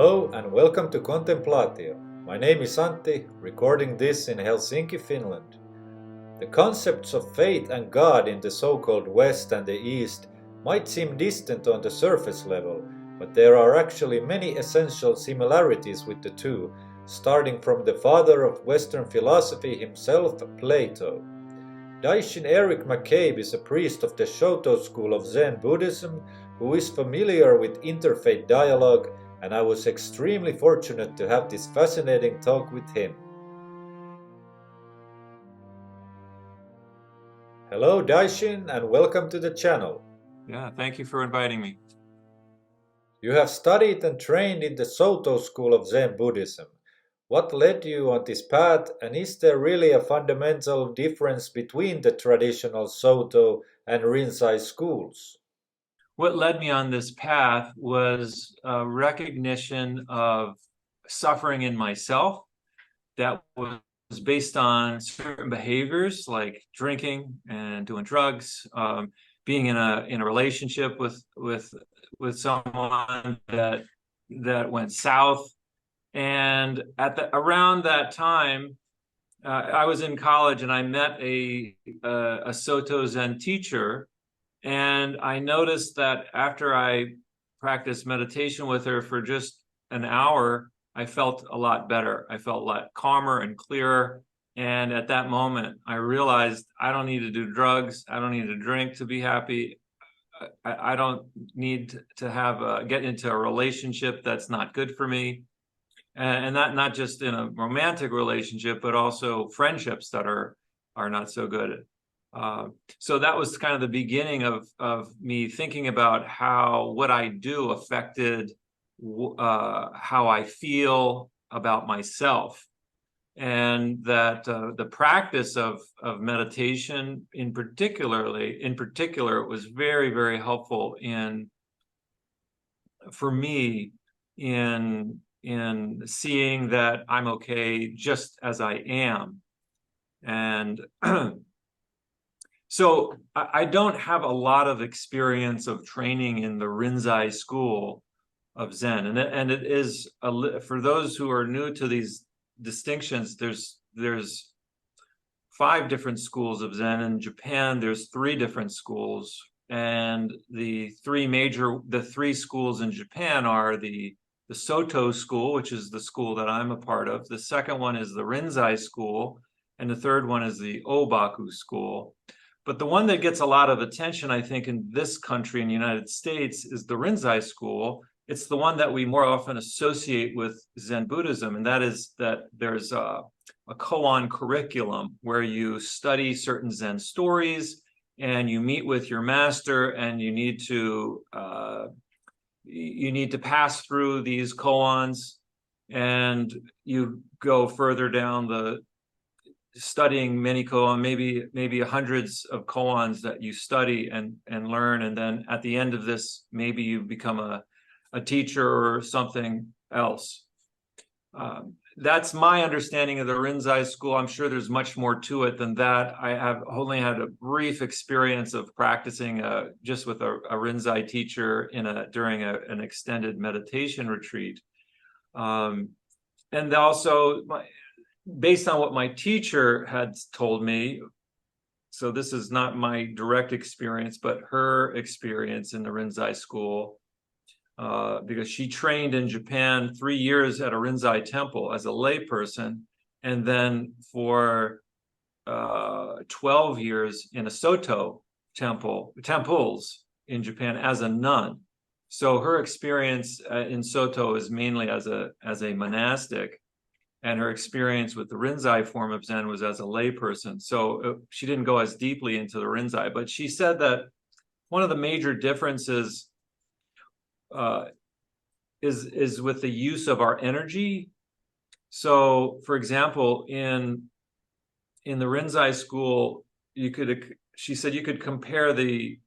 Hello and welcome to Contemplatio. My name is Antti, recording this in Helsinki, Finland. The concepts of faith and God in the so-called West and the East might seem distant on the surface level, but there are actually many essential similarities with the two, starting from the father of Western philosophy himself, Plato. Daishin Eric McCabe is a priest of the Soto school of Zen Buddhism who is familiar with interfaith dialogue, and I was extremely fortunate to have this fascinating talk with him. Hello Daishin and welcome to the channel. Yeah, thank you for inviting me. You have studied and trained in the Soto school of Zen Buddhism. What led you on this path, and is there really a fundamental difference between the traditional Soto and Rinzai schools? What led me on this path was a recognition of suffering in myself that was based on certain behaviors like drinking and doing drugs, being in a relationship with someone that went south. And around that time, I was in college and I met a Soto Zen teacher. And I noticed that after I practiced meditation with her for just an hour, I felt a lot better. I felt a lot calmer and clearer. And at that moment, I realized I don't need to do drugs. I don't need to drink to be happy. I don't need to get into a relationship that's not good for me. And not just in a romantic relationship, but also friendships that are not so good. So that was kind of the beginning of me thinking about how what I do affected how I feel about myself, and that the practice of meditation in particular was very, very helpful for me in seeing that I'm okay just as I am. And so I don't have a lot of experience of training in the Rinzai school of Zen, and it is for those who are new to these distinctions. There's 5 different schools of Zen in Japan. There's 3 different schools, and the three schools in Japan are the Soto school, which is the school that I'm a part of. The second one is the Rinzai school, and the third one is the Obaku school. But the one that gets a lot of attention, I think, in this country, in the United States, is the Rinzai school. It's the one that we more often associate with Zen Buddhism, and that is that there's a koan curriculum where you study certain Zen stories, and you meet with your master, and you need to pass through these koans, and you go further down the studying many koan, maybe hundreds of koans that you study and learn, and then at the end of this, maybe you become a teacher or something else. That's my understanding of the Rinzai school. I'm sure there's much more to it than that. I have only had a brief experience of practicing just with a Rinzai teacher during an extended meditation retreat, and also based on what my teacher had told me. So this is not my direct experience, but her experience in the Rinzai school, because she trained in Japan 3 years at a Rinzai temple as a layperson, and then for 12 years in a Soto temples in Japan as a nun. So her experience in Soto is mainly as a monastic, and her experience with the Rinzai form of Zen was as a layperson. So she didn't go as deeply into the Rinzai, but she said that one of the major differences is with the use of our energy. So, for example, in the Rinzai school, she said you could compare the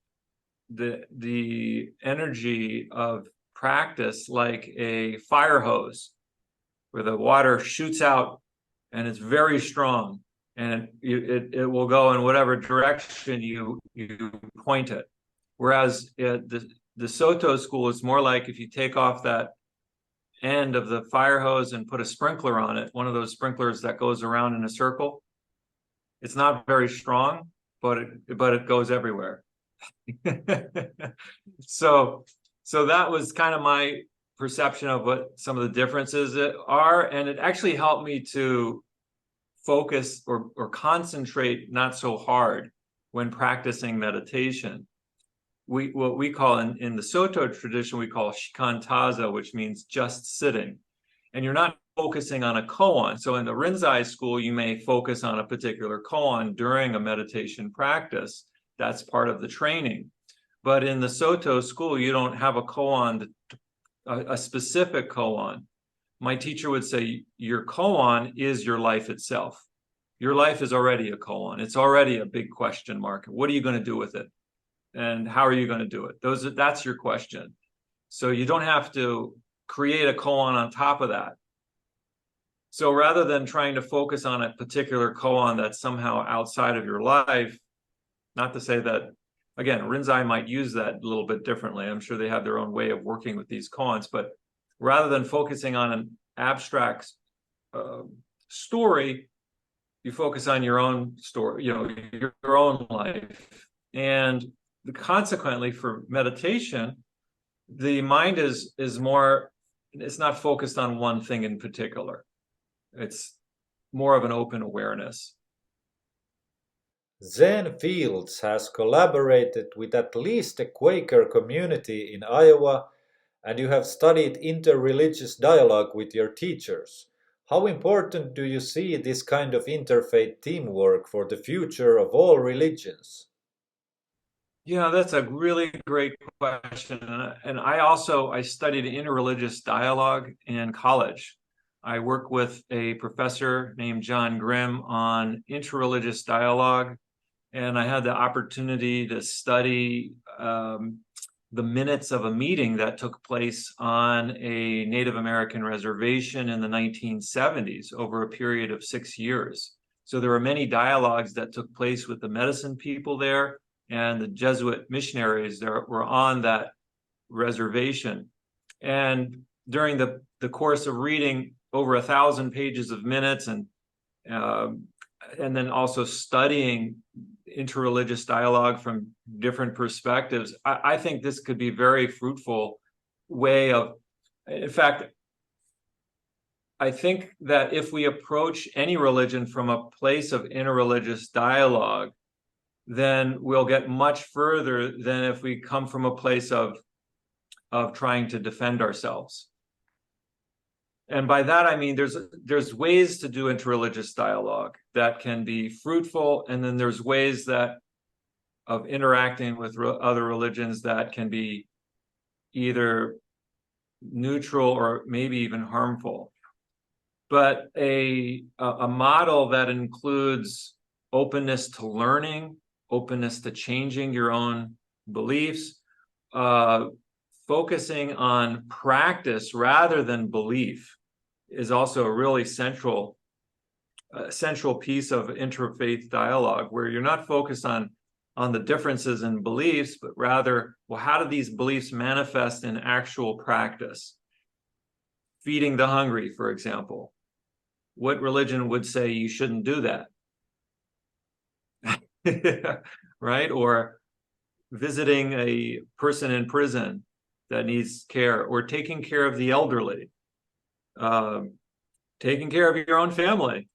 energy of practice like a fire hose, where the water shoots out and it's very strong, and it will go in whatever direction you point it. Whereas the Soto school is more like if you take off that end of the fire hose and put a sprinkler on it, one of those sprinklers that goes around in a circle. It's not very strong, but it goes everywhere. So that was kind of my perception of what some of the differences are, and it actually helped me to focus or concentrate not so hard when practicing meditation. What we call in the Soto tradition, we call shikantaza, which means just sitting. And you're not focusing on a koan. So in the Rinzai school, you may focus on a particular koan during a meditation practice. That's part of the training. But in the Soto school, you don't have a koan, a specific koan. My teacher would say, your koan is your life itself. Your life is already a koan. It's already a big question mark. What are you going to do with it? And how are you going to do it? That's your question. So you don't have to create a koan on top of that. So rather than trying to focus on a particular koan that's somehow outside of your life, not to say that, again, Rinzai might use that a little bit differently. I'm sure they have their own way of working with these koans, but rather than focusing on an abstract story, you focus on your own story, your own life. And consequently, for meditation, the mind is more, it's not focused on one thing in particular. It's more of an open awareness. Zen Fields has collaborated with at least a Quaker community in Iowa, and you have studied interreligious dialogue with your teachers. How important do you see this kind of interfaith teamwork for the future of all religions? Yeah, that's a really great question. And I studied interreligious dialogue in college. I work with a professor named John Grimm on interreligious dialogue, and I had the opportunity to study the minutes of a meeting that took place on a Native American reservation in the 1970s over a period of 6 years. So there were many dialogues that took place with the medicine people there and the Jesuit missionaries that were on that reservation. And during the course of reading over 1,000 pages of minutes and then also studying interreligious dialogue from different perspectives, I think this could be a very fruitful way of, in fact, I think that if we approach any religion from a place of interreligious dialogue, then we'll get much further than if we come from a place of trying to defend ourselves. And by that, I mean, there's ways to do interreligious dialogue that can be fruitful. And then there's ways of interacting with other religions that can be either neutral or maybe even harmful. But a model that includes openness to learning, openness to changing your own beliefs, focusing on practice rather than belief is also a really central piece of interfaith dialogue, where you're not focused on the differences in beliefs, but rather, well, how do these beliefs manifest in actual practice? Feeding the hungry, for example. What religion would say you shouldn't do that? Right? Or visiting a person in prison that needs care, or taking care of the elderly, taking care of your own family.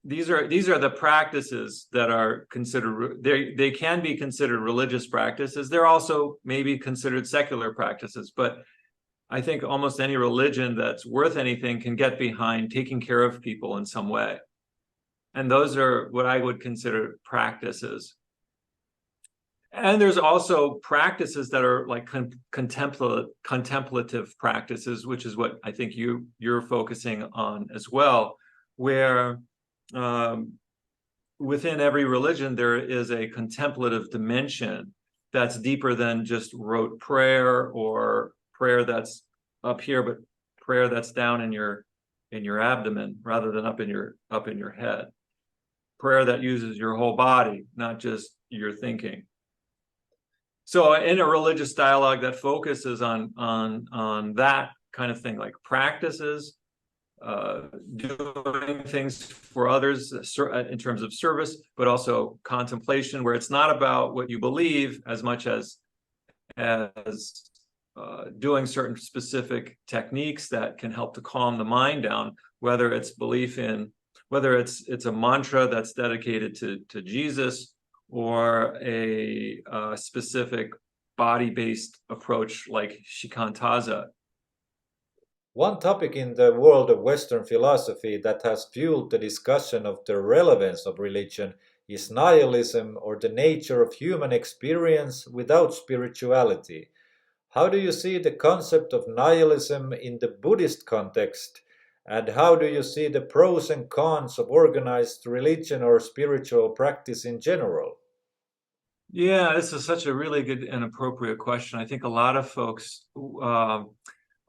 These are the practices that are considered, they can be considered religious practices. They're also maybe considered secular practices, but I think almost any religion that's worth anything can get behind taking care of people in some way. And those are what I would consider practices. And there's also practices that are like contemplative practices, which is what I think you're focusing on as well, where within every religion there is a contemplative dimension that's deeper than just rote prayer, or prayer that's up here, but prayer that's down in your abdomen rather than up in your head. Prayer that uses your whole body, not just your thinking. So in a religious dialogue that focuses on that kind of thing, like practices, doing things for others in terms of service, but also contemplation, where it's not about what you believe as much as doing certain specific techniques that can help to calm the mind down, whether it's whether it's a mantra that's dedicated to Jesus, or a specific body-based approach like shikantaza. One topic in the world of Western philosophy that has fueled the discussion of the relevance of religion is nihilism, or the nature of human experience without spirituality. How do you see the concept of nihilism in the Buddhist context, and how do you see the pros and cons of organized religion or spiritual practice in general? Yeah, this is such a really good and appropriate question. I think a lot of folks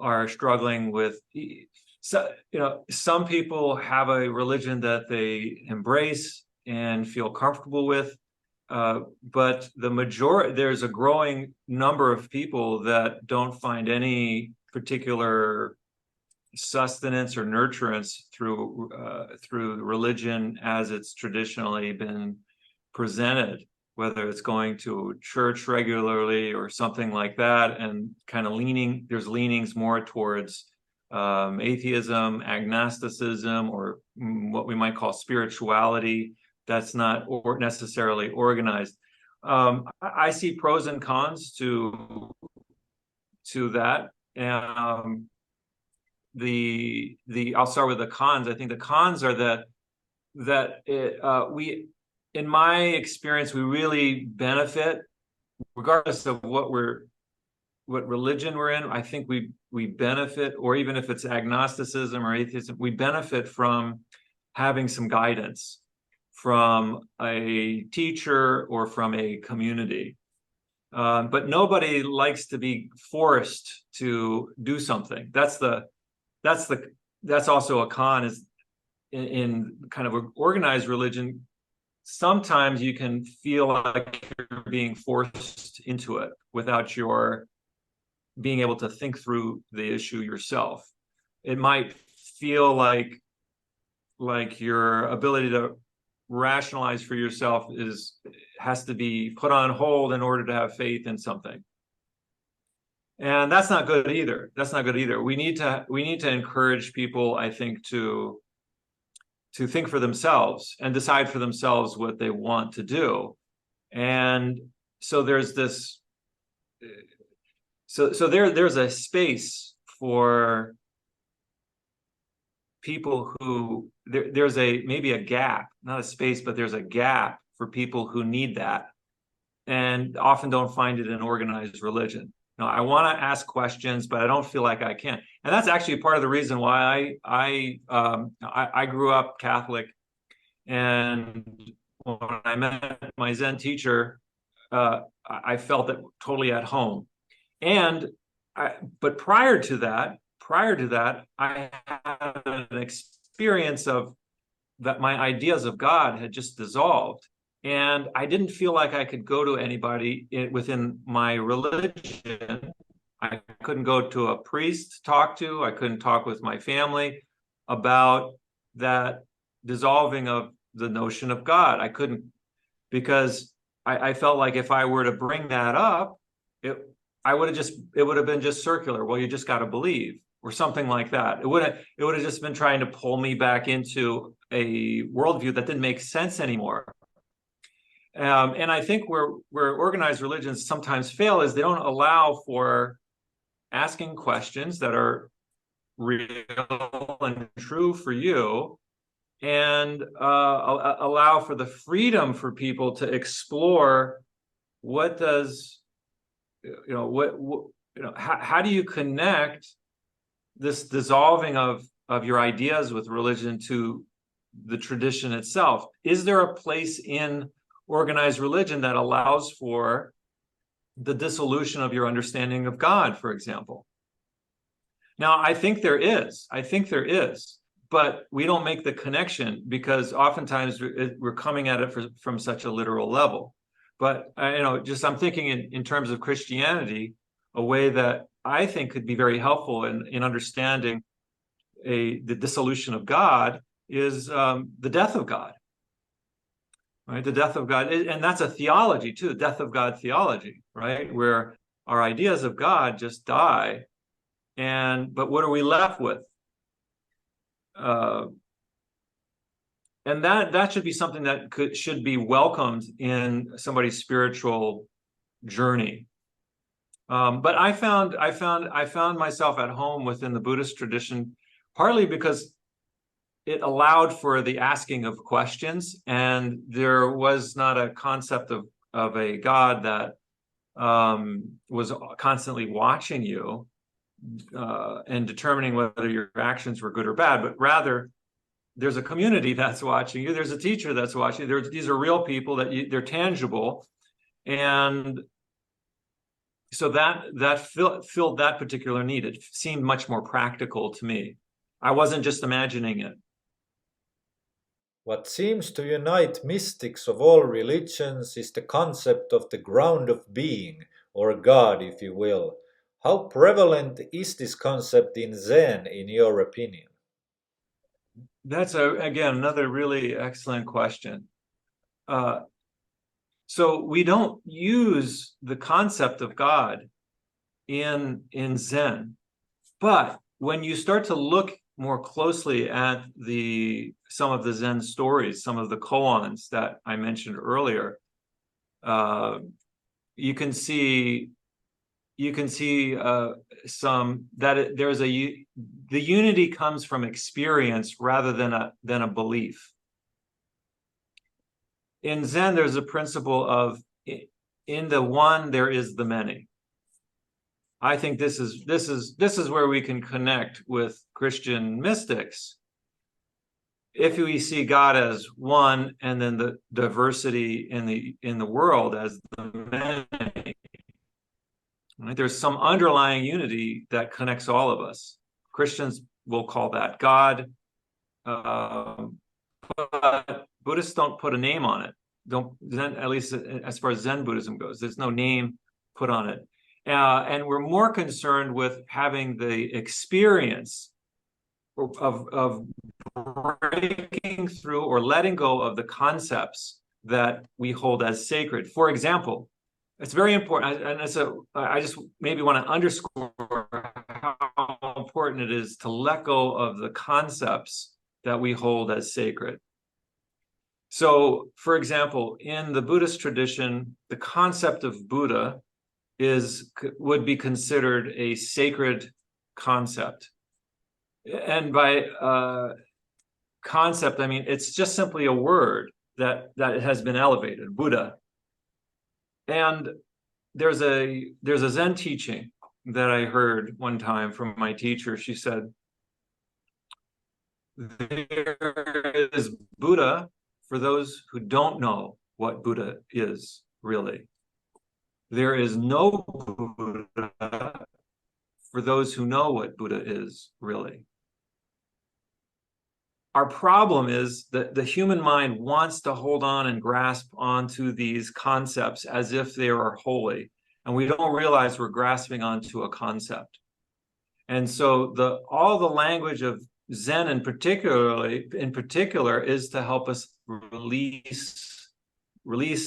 are struggling with, so, some people have a religion that they embrace and feel comfortable with, but there's a growing number of people that don't find any particular sustenance or nurturance through religion as it's traditionally been presented, whether it's going to church regularly or something like that, and kind of there's leanings more towards atheism, agnosticism, or what we might call spirituality that's not necessarily organized. I see pros and cons to that. I'll start with the cons. I think the cons are that in my experience, we really benefit, regardless of what religion we're in. I think we benefit, or even if it's agnosticism or atheism, we benefit from having some guidance from a teacher or from a community. But nobody likes to be forced to do something. That's also a con, is in kind of an organized religion. Sometimes you can feel like you're being forced into it without your being able to think through the issue yourself. It might feel like your ability to rationalize for yourself has to be put on hold in order to have faith in something. And that's not good either. We need to encourage people, I think, to think for themselves and decide for themselves what they want to do. And so there's this, there's a space for people who, there's maybe a gap, not a space, but there's a gap for people who need that and often don't find it in organized religion. I want to ask questions, but I don't feel like I can. And that's actually part of the reason why I grew up Catholic. And when I met my Zen teacher, I felt it totally at home. But prior to that, I had an experience of that my ideas of God had just dissolved. And I didn't feel like I could go to anybody within my religion. I couldn't go to a priest to talk to. I couldn't talk with my family about that dissolving of the notion of God. I couldn't, because I felt like if I were to bring that up, it would have been just circular. Well, you just got to believe, or something like that. It would have just been trying to pull me back into a worldview that didn't make sense anymore. And I think where organized religions sometimes fail is they don't allow for asking questions that are real and true for you, and allow for the freedom for people to explore how do you connect this dissolving of your ideas with religion to the tradition itself? Is there a place in organized religion that allows for the dissolution of your understanding of God, for example? Now, I think there is, but we don't make the connection because oftentimes we're coming at it from such a literal level. But I'm thinking in terms of Christianity, a way that I think could be very helpful in understanding the dissolution of God is the death of God. Right, the death of God, and that's a theology too, death of God theology, right, where our ideas of God just die, but what are we left with? And that should be something that should be welcomed in somebody's spiritual journey. But I found myself at home within the Buddhist tradition, partly because it allowed for the asking of questions, and there was not a concept of a God that was constantly watching you and determining whether your actions were good or bad, but rather there's a community that's watching you. There's a teacher that's watching you. These are real people they're tangible, and so that filled that particular need. It seemed much more practical to me. I wasn't just imagining it. What seems to unite mystics of all religions is the concept of the ground of being, or God, if you will. How prevalent is this concept in Zen, in your opinion? That's again another really excellent question. So we don't use the concept of God in Zen, but when you start to look more closely at some of the Zen stories, some of the koans that I mentioned earlier, you can see some that the unity comes from experience rather than a belief. In Zen, there's a principle of in the one there is the many. I think this is where we can connect with Christian mystics. If we see God as one, and then the diversity in the world as the many, right? There's some underlying unity that connects all of us. Christians will call that God. But Buddhists don't put a name on it. At least as far as Zen Buddhism goes, there's no name put on it. And we're more concerned with having the experience of breaking through or letting go of the concepts that we hold as sacred. For example, it's very important, and I just maybe want to underscore how important it is to let go of the concepts that we hold as sacred. So, for example, in the Buddhist tradition, the concept of Buddha would be considered a sacred concept. And by concept, I mean it's just simply a word that has been elevated, Buddha. And there's a Zen teaching that I heard one time from my teacher. She said, "There is Buddha for those who don't know what Buddha is really. There is no Buddha for those who know what Buddha is really." Our problem is that the human mind wants to hold on and grasp onto these concepts as if they are holy, and we don't realize we're grasping onto a concept. And so all the language of Zen in particular is to help us release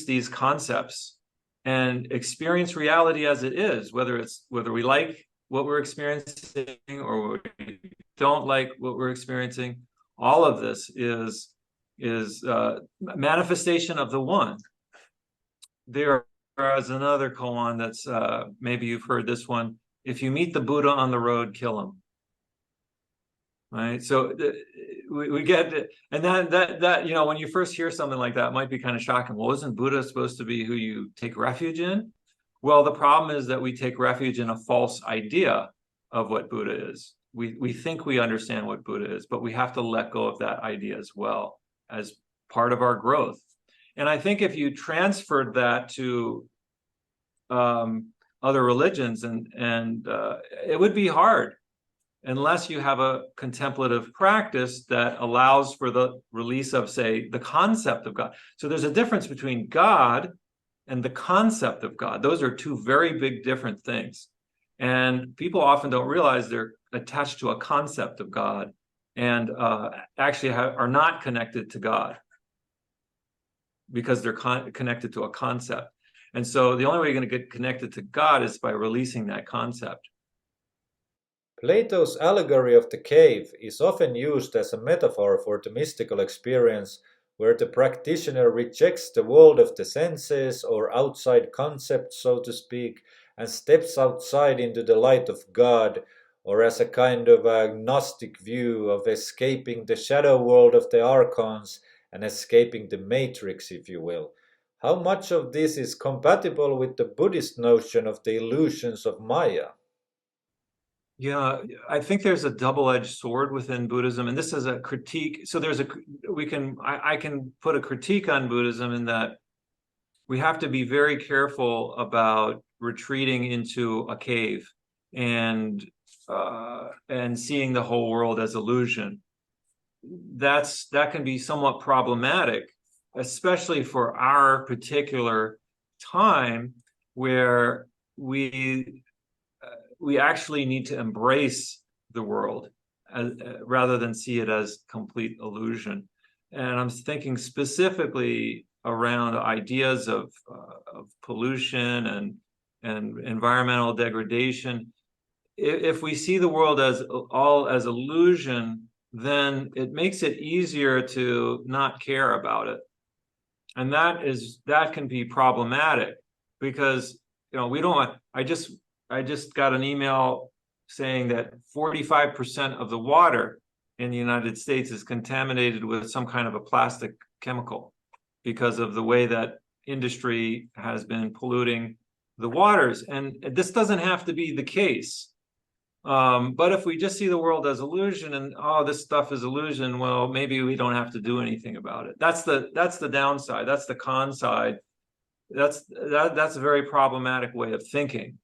these concepts and experience reality as it is, whether we like what we're experiencing or we don't like what we're experiencing. All of this is manifestation of the one. There is another koan that's maybe you've heard this one. If you meet the Buddha on the road, kill him. Right. So we get it. And that when you first hear something like that, it might be kind of shocking. Well, isn't Buddha supposed to be who you take refuge in? Well, the problem is that we take refuge in a false idea of what Buddha is. We think we understand what Buddha is, but we have to let go of that idea as well as part of our growth. And I think if you transferred that to other religions, and it would be hard unless you have a contemplative practice that allows for the release of, say, the concept of God. So there's a difference between God and the concept of God. Those are two very big different things. And people often don't realize they're attached to a concept of God and actually are not connected to God because they're connected to a concept. And so the only way you're going to get connected to God is by releasing that concept. Plato's allegory of the cave is often used as a metaphor for the mystical experience where the practitioner rejects the world of the senses or outside concepts, so to speak, and steps outside into the light of God, or as a kind of agnostic view of escaping the shadow world of the archons and escaping the matrix, if you will. How much of this is compatible with the Buddhist notion of the illusions of Maya? Yeah, I think there's a double-edged sword within Buddhism, and this is a critique. So I can put a critique on Buddhism in that we have to be very careful about retreating into a cave and seeing the whole world as illusion. That can be somewhat problematic, especially for our particular time where we actually need to embrace the world rather than see it as complete illusion. And I'm thinking specifically around ideas of pollution and environmental degradation. If we see the world as all as illusion, then it makes it easier to not care about it. And that can be problematic because we don't want. I just got an email saying that 45% of the water in the United States is contaminated with some kind of a plastic chemical because of the way that industry has been polluting the waters. And this doesn't have to be the case. But if we just see the world as illusion and, oh, this stuff is illusion, well, maybe we don't have to do anything about it. That's the downside. That's the con side. That's a very problematic way of thinking.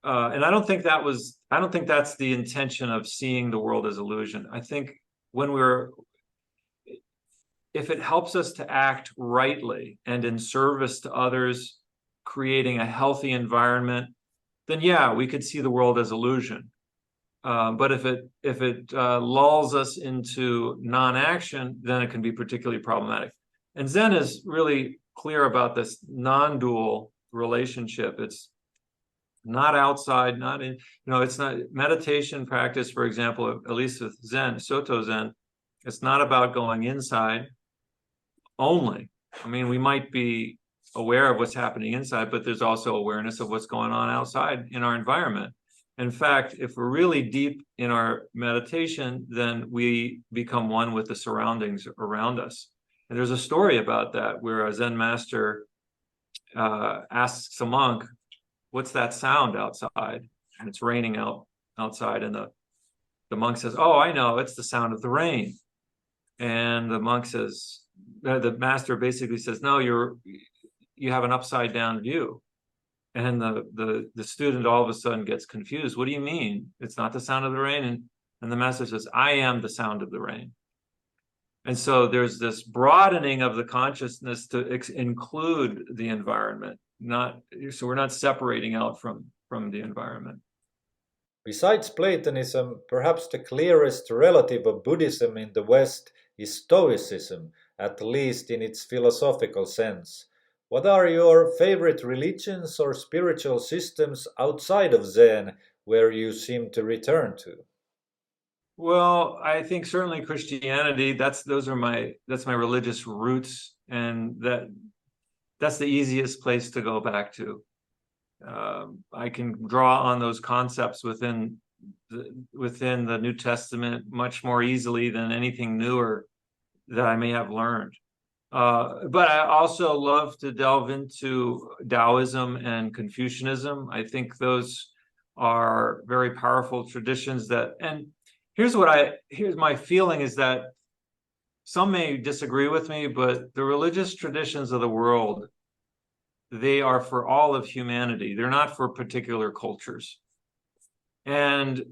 And I don't think that's the intention of seeing the world as illusion. I think if it helps us to act rightly and in service to others, creating a healthy environment, then yeah, we could see the world as illusion. But if it lulls us into non-action, then it can be particularly problematic. And Zen is really clear about this non-dual relationship. It's not outside, not in, it's not meditation practice, for example, at least with Zen, Soto Zen, it's not about going inside only. I mean, we might be aware of what's happening inside, but there's also awareness of what's going on outside in our environment. In fact, if we're really deep in our meditation, then we become one with the surroundings around us. And there's a story about that where a Zen master asks a monk, what's that sound outside? And it's raining outside. And the monk says, oh, I know, it's the sound of the rain. And the monk says, the master basically says, no, you have an upside down view. And the student all of a sudden gets confused. What do you mean? It's not the sound of the rain? And the master says, I am the sound of the rain. And so there's this broadening of the consciousness to include the environment. So we're not separating out from the environment. Besides Platonism, perhaps the clearest relative of Buddhism in the West is Stoicism, at least in its philosophical sense. What are your favorite religions or spiritual systems outside of Zen where you seem to return to? Well, I think certainly Christianity, that's my religious roots, and that's the easiest place to go back to. I can draw on those concepts within the New Testament much more easily than anything newer that I may have learned. But I also love to delve into Taoism and Confucianism. I think those are very powerful traditions and here's my feeling is that some may disagree with me, but the religious traditions of the world, they are for all of humanity. They're not for particular cultures. And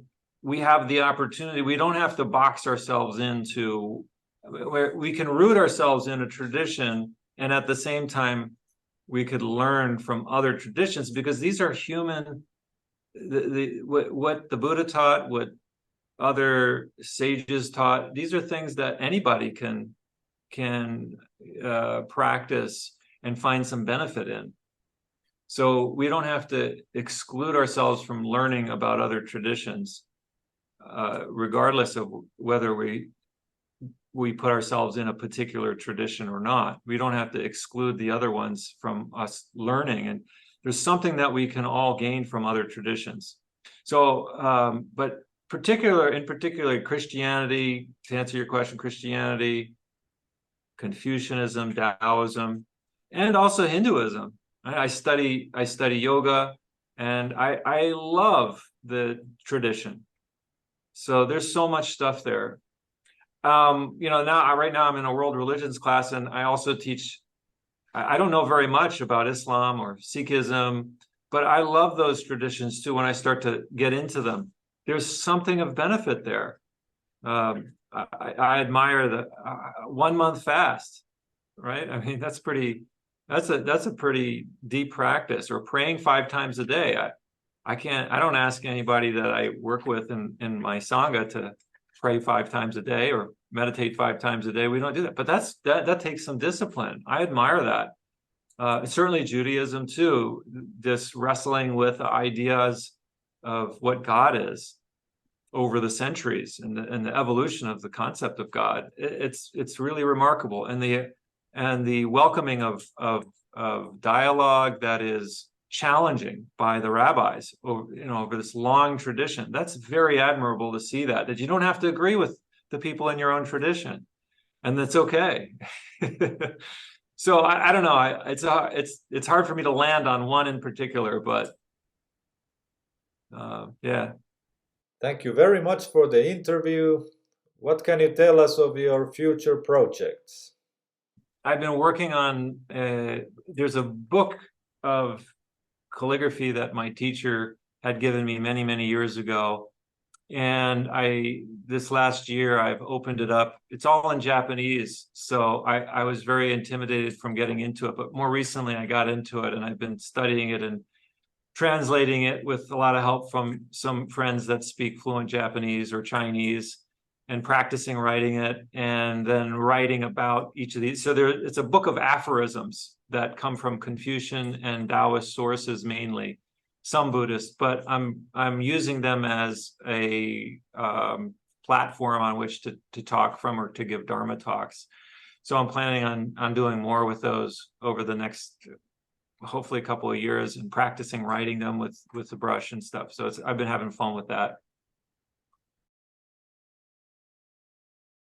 we have the opportunity, we don't have to box ourselves into where we can root ourselves in a tradition, and at the same time, we could learn from other traditions because these are human what the Buddha taught, what other sages taught, these are things that anybody can practice and find some benefit in. So we don't have to exclude ourselves from learning about other traditions, regardless of whether we put ourselves in a particular tradition or not. We don't have to exclude the other ones from us learning. And there's something that we can all gain from other traditions. So, but in particular, Christianity, to answer your question, Christianity, Confucianism, Taoism, and also Hinduism. I study yoga, and I love the tradition. So there's so much stuff there. Right now I'm in a world religions class, and I also teach. I don't know very much about Islam or Sikhism, but I love those traditions too. When I start to get into them, there's something of benefit there. I admire the 1 month fast, right? I mean, that's a pretty deep practice. Or praying 5 times a day. I don't ask anybody that I work with in my Sangha to pray 5 times a day or meditate 5 times a day. We don't do that, but that takes some discipline. I admire that. Certainly Judaism too, this wrestling with ideas of what God is over the centuries, and the evolution of the concept of God. It's really remarkable, and the welcoming of dialogue that is challenging by the rabbis over this long tradition. That's very admirable to see that you don't have to agree with the people in your own tradition, and that's okay. So I don't know. It's hard for me to land on one in particular, but yeah. Thank you very much for the interview. What can you tell us of your future projects? I've been working on, there's a book of calligraphy that my teacher had given me many, many years ago. And this last year, I've opened it up. It's all in Japanese. So I was very intimidated from getting into it. But more recently, I got into it, and I've been studying it and translating it with a lot of help from some friends that speak fluent Japanese or Chinese, and practicing writing it, and then writing about each of these. So it's a book of aphorisms that come from Confucian and Taoist sources mainly, some Buddhist, but I'm using them as a platform on which to talk from, or to give Dharma talks. So I'm planning on doing more with those over the next, hopefully, a couple of years, and practicing writing them with the brush and stuff. So I've been having fun with that.